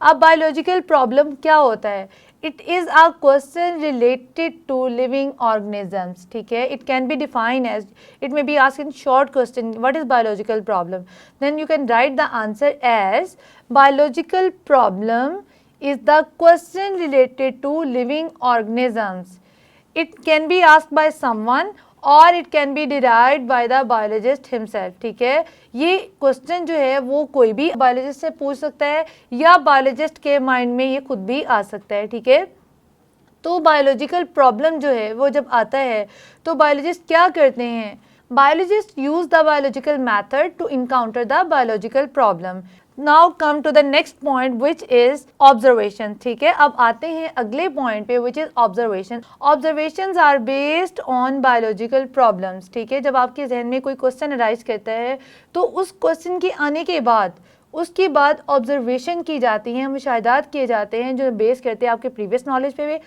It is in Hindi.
अब बायोलॉजिकल प्रॉब्लम क्या होता है? It is a question related to living organisms, ठीक है. It can be defined as, it may be asked in short question, what is biological problem, then you can write the answer as biological problem is the question related to living organisms. It can be asked by someone or it can be derived by the biologist himself, ठीक है. ये क्वेश्चन जो है वो कोई भी बायोलॉजिस्ट से पूछ सकता है या बायोलॉजिस्ट के माइंड में ये खुद भी आ सकता है, ठीक है. तो बायोलॉजिकल प्रॉब्लम जो है वो जब आता है तो बायोलॉजिस्ट क्या करते हैं? Biologist use the biological method to encounter the biological problem. Now come to the next point which is observation, ठीक है. अब आते हैं अगले पॉइंट पे which is observation. Observations are based on biological problems, ठीक है. जब आपके जहन में कोई क्वेश्चन अराइज करता है तो उस क्वेश्चन के आने के बाद उसके बाद ऑब्जर्वेशन की जाती हैं, मुशाहिदात किए जाते हैं जो बेस करते हैं आपके प्रीवियस नॉलेज पे भी